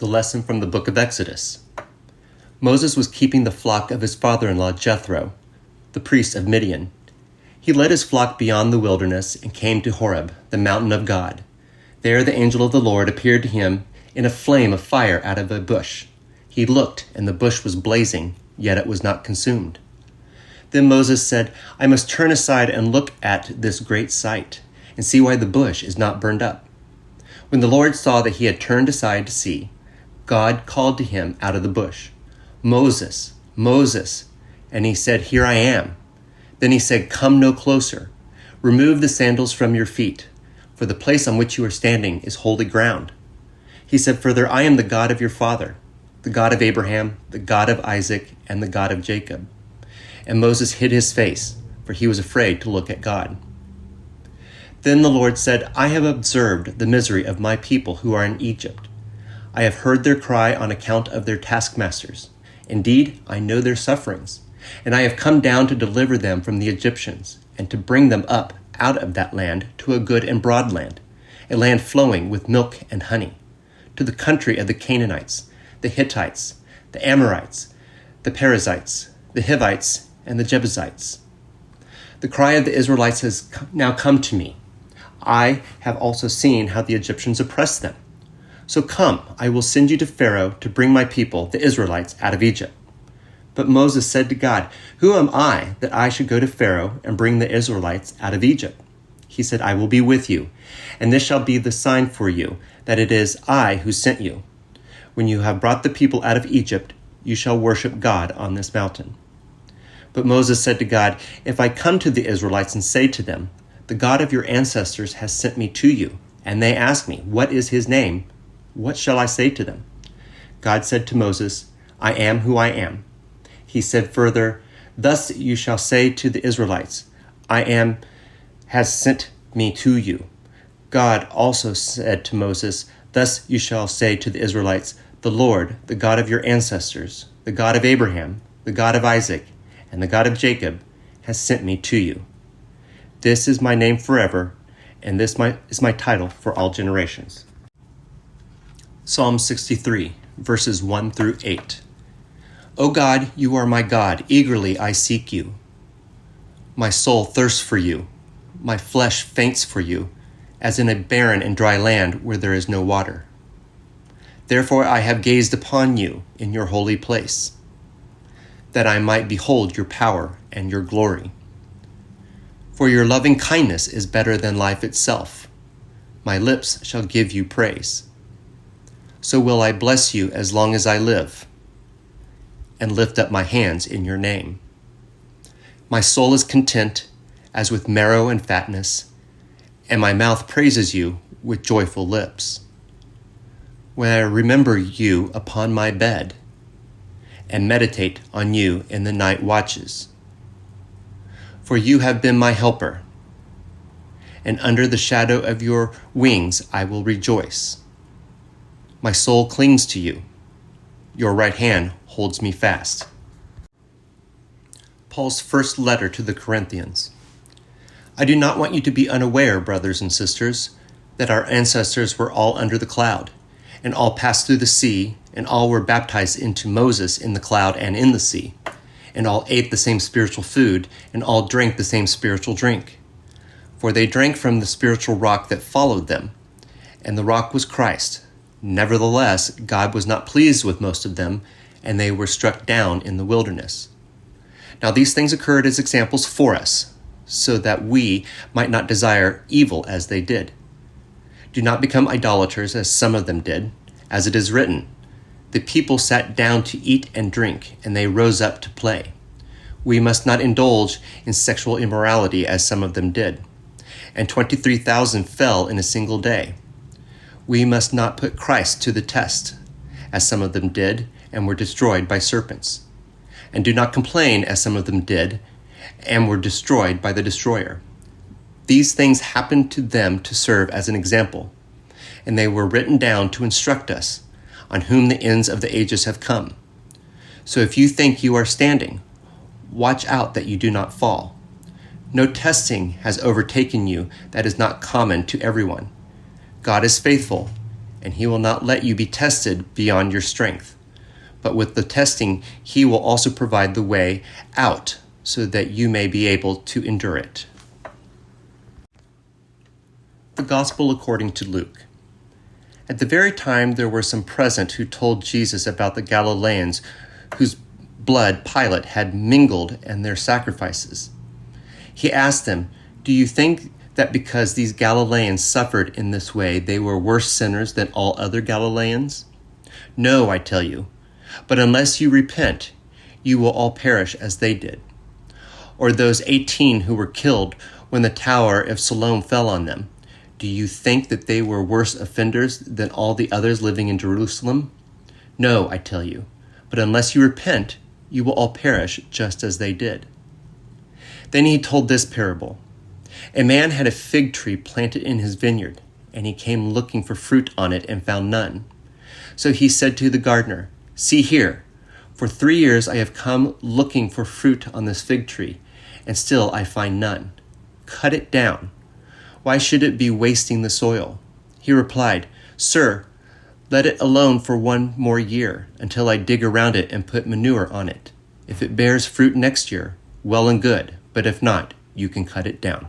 The lesson from the book of Exodus. Moses was keeping the flock of his father-in-law Jethro, the priest of Midian. He led his flock beyond the wilderness and came to Horeb, the mountain of God. There the angel of the Lord appeared to him in a flame of fire out of a bush. He looked, and the bush was blazing, yet it was not consumed. Then Moses said, "I must turn aside and look at this great sight, and see why the bush is not burned up." When the Lord saw that he had turned aside to see, God called to him out of the bush, "Moses, Moses." And he said, "Here I am." Then he said, "Come no closer. Remove the sandals from your feet, for the place on which you are standing is holy ground." He said further, "I am the God of your father, the God of Abraham, the God of Isaac, and the God of Jacob." And Moses hid his face, for he was afraid to look at God. Then the Lord said, "I have observed the misery of my people who are in Egypt. I have heard their cry on account of their taskmasters. Indeed, I know their sufferings, and I have come down to deliver them from the Egyptians, and to bring them up out of that land to a good and broad land, a land flowing with milk and honey, to the country of the Canaanites, the Hittites, the Amorites, the Perizzites, the Hivites, and the Jebusites. The cry of the Israelites has now come to me. I have also seen how the Egyptians oppress them. So come, I will send you to Pharaoh to bring my people, the Israelites, out of Egypt." But Moses said to God, "Who am I that I should go to Pharaoh and bring the Israelites out of Egypt?" He said, "I will be with you, and this shall be the sign for you, that it is I who sent you. When you have brought the people out of Egypt, you shall worship God on this mountain." But Moses said to God, "If I come to the Israelites and say to them, 'The God of your ancestors has sent me to you,' and they ask me, 'What is his name?' what shall I say to them?" God said to Moses, "I am who I am." He said further, "Thus you shall say to the Israelites, 'I am has sent me to you.'" God also said to Moses, "Thus you shall say to the Israelites, 'The Lord, the God of your ancestors, the God of Abraham, the God of Isaac, and the God of Jacob, has sent me to you.' This is my name forever, and this is my title for all generations." Psalm 63, verses 1 through 8. O God, you are my God, eagerly I seek you. My soul thirsts for you, my flesh faints for you, as in a barren and dry land where there is no water. Therefore I have gazed upon you in your holy place, that I might behold your power and your glory. For your loving kindness is better than life itself. My lips shall give you praise. So will I bless you as long as I live, and lift up my hands in your name. My soul is content as with marrow and fatness, and my mouth praises you with joyful lips. When I remember you upon my bed, and meditate on you in the night watches. For you have been my helper, and under the shadow of your wings I will rejoice. My soul clings to you. Your right hand holds me fast. Paul's first letter to the Corinthians. I do not want you to be unaware, brothers and sisters, that our ancestors were all under the cloud, and all passed through the sea, and all were baptized into Moses in the cloud and in the sea, and all ate the same spiritual food, and all drank the same spiritual drink. For they drank from the spiritual rock that followed them, and the rock was Christ. Nevertheless, God was not pleased with most of them, and they were struck down in the wilderness. Now these things occurred as examples for us, so that we might not desire evil as they did. Do not become idolaters as some of them did, as it is written, "The people sat down to eat and drink, and they rose up to play." We must not indulge in sexual immorality as some of them did, and 23,000 fell in a single day. We must not put Christ to the test, as some of them did, and were destroyed by serpents. And do not complain, as some of them did, and were destroyed by the destroyer. These things happened to them to serve as an example, and they were written down to instruct us, on whom the ends of the ages have come. So if you think you are standing, watch out that you do not fall. No testing has overtaken you that is not common to everyone. God is faithful, and he will not let you be tested beyond your strength. But with the testing, he will also provide the way out so that you may be able to endure it. The Gospel according to Luke. At the very time there were some present who told Jesus about the Galileans whose blood Pilate had mingled in their sacrifices. He asked them, "Do you think that because these Galileans suffered in this way, they were worse sinners than all other Galileans? No, I tell you, but unless you repent, you will all perish as they did. Or those 18 who were killed when the tower of Siloam fell on them. Do you think that they were worse offenders than all the others living in Jerusalem? No, I tell you, but unless you repent, you will all perish just as they did." Then he told this parable. A man had a fig tree planted in his vineyard, and he came looking for fruit on it and found none. So he said to the gardener, "See here, for 3 years I have come looking for fruit on this fig tree, and still I find none. Cut it down. Why should it be wasting the soil?" He replied, "Sir, let it alone for 1 more year, until I dig around it and put manure on it. If it bears fruit next year, well and good, but if not, you can cut it down."